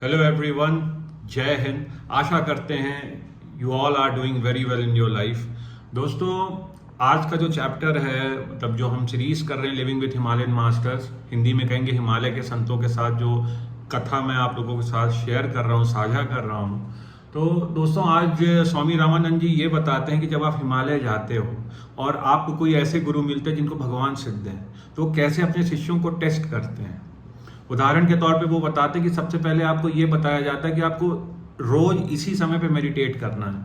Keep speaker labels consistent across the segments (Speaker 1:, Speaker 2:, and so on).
Speaker 1: Hello everyone, जय हिंद। आशा करते हैं you all are doing very well in your life. दोस्तों, आज का जो चैप्टर है, मतलब जो हम सीरीज कर रहे हैं living with Himalayan masters, Hindi में कहेंगे हिमालय के संतों के साथ, जो कथा मैं आप लोगों के साथ शेयर कर रहा हूँ, साझा कर रहा हूँ। तो दोस्तों, आज स्वामी रामानंद जी ये बताते हैं कि जब आप हिमालय जाते हो और आपको कोई ऐसे गुरु मिलते हैं जिनको भगवान सिद्ध हैं, तो कैसे अपने शिष्यों को टेस्ट करते हैं। उदाहरण के तौर पे वो बताते हैं कि सबसे पहले आपको ये बताया जाता है कि आपको रोज इसी समय पे मेडिटेट करना है।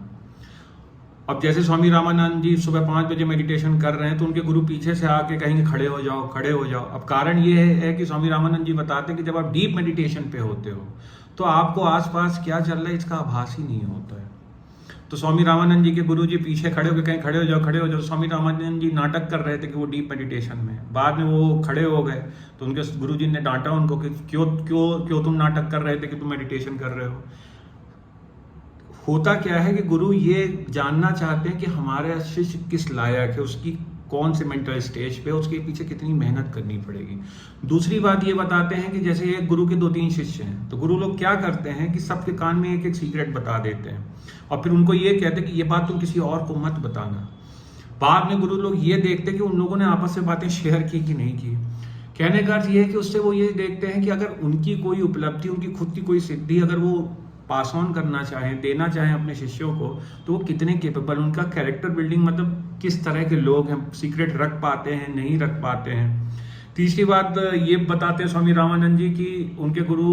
Speaker 1: अब जैसे स्वामी रामानंद जी सुबह 5 बजे मेडिटेशन कर रहे हैं, तो उनके गुरु पीछे से आके कहेंगे खड़े हो जाओ, खड़े हो जाओ। अब कारण ये है कि स्वामी रामानंद जी बताते हैं कि जब आप डीप मेडिटेशन पे होते हो तो आपको आसपास क्या चल रहा है इसका आभास ही नहीं होता है। तो स्वामी रामानंद जी के गुरु जी पीछे खड़े होकर कहीं खड़े हो जाओ, खड़े हो जाओ। स्वामी रामानंद जी नाटक कर रहे थे कि वो डीप मेडिटेशन में, बाद में वो खड़े हो गए तो उनके गुरु जी ने डांटा उनको कि क्यों क्यों क्यों तुम नाटक कर रहे थे कि तुम मेडिटेशन कर रहे हो। होता क्या है कि गुरु ये जानना चाहते हैं कि हमारे शिष्य किस लायक है, उसकी कौन से मेंटल स्टेज पे, उसके पीछे कितनी मेहनत करनी पड़ेगी। दूसरी बात ये बताते हैं कि जैसे एक गुरु के 2-3 शिष्य हैं, तो गुरु लोग क्या करते हैं कि सबके कान में एक एक सीक्रेट बता देते हैं और फिर उनको ये कहते हैं कि ये बात तुम किसी और को मत बताना। बाद में गुरु लोग ये देखते हैं कि उन लोगों ने आपस में बातें शेयर की कि नहीं की। कहने का अर्थ ये है कि उससे वो ये देखते हैं कि अगर उनकी कोई उपलब्धि, उनकी खुद की कोई सिद्धि अगर वो पास ऑन करना चाहें, देना चाहें अपने शिष्यों को, तो वो कितने केपेबल, उनका कैरेक्टर बिल्डिंग, मतलब किस तरह के लोग हैं, सीक्रेट रख पाते हैं, नहीं रख पाते हैं। तीसरी बात ये बताते हैं स्वामी रामानंद जी कि उनके गुरु,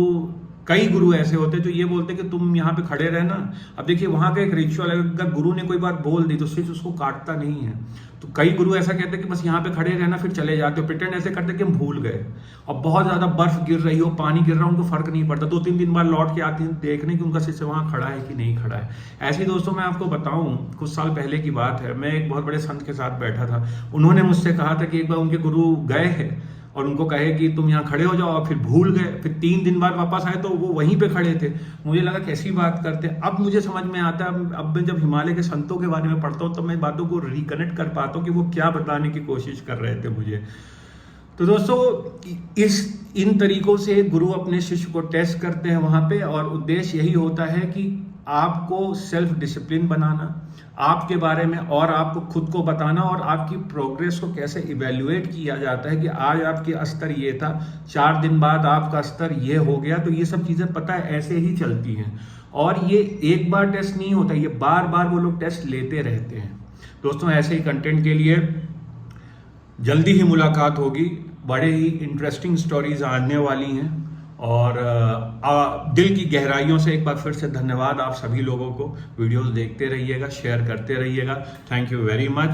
Speaker 1: कई गुरु ऐसे होते हैं जो ये बोलते हैं कि तुम यहाँ पे खड़े रहना। अब देखिए, वहाँ का एक रिचुअल है, अगर गुरु ने कोई बात बोल दी तो शिष्य उसको काटता नहीं है। तो कई गुरु ऐसा कहते हैं कि बस यहाँ पे खड़े रहना, फिर चले जाते हो। प्रिटेंड ऐसे करते कि हम भूल गए। और बहुत ज्यादा बर्फ गिर रही हो, पानी गिर रहा हो, उनको फर्क नहीं पड़ता। 2-3 दिन बाद लौट के आते हैं देखने कि उनका शिष्य वहाँ खड़ा है कि नहीं खड़ा है। ऐसे ही दोस्तों, मैं आपको बताऊं, कुछ साल पहले की बात है, मैं एक बहुत बड़े संत के साथ बैठा था। उन्होंने मुझसे कहा था कि एक बार उनके गुरु गए हैं और उनको कहे कि तुम यहाँ खड़े हो जाओ, और फिर भूल गए। फिर 3 दिन बाद वापस आए तो वो वहीं पे खड़े थे। मुझे लगा कैसी बात करते हैं। अब मुझे समझ में आता है, अब मैं जब हिमालय के संतों के बारे में पढ़ता हूँ तो मैं बातों को रिकनेक्ट कर पाता हूँ कि वो क्या बताने की कोशिश कर रहे थे मुझे। तो दोस्तों, इन तरीकों से गुरु अपने शिष्य को टेस्ट करते हैं वहां पे, और उद्देश्य यही होता है कि आपको सेल्फ डिसिप्लिन बनाना, आपके बारे में और आपको खुद को बताना, और आपकी प्रोग्रेस को कैसे इवेल्युएट किया जाता है कि आज आपके स्तर ये था, 4 दिन बाद आपका स्तर ये हो गया। तो ये सब चीजें पता है ऐसे ही चलती हैं, और ये एक बार टेस्ट नहीं होता, ये बार बार वो लोग टेस्ट लेते रहते हैं। दोस्तों, ऐसे ही कंटेंट के लिए जल्दी ही मुलाकात होगी। बड़े ही इंटरेस्टिंग स्टोरीज आने वाली हैं, और दिल की गहराइयों से एक बार फिर से धन्यवाद आप सभी लोगों को। वीडियोस देखते रहिएगा, शेयर करते रहिएगा। Thank you very much.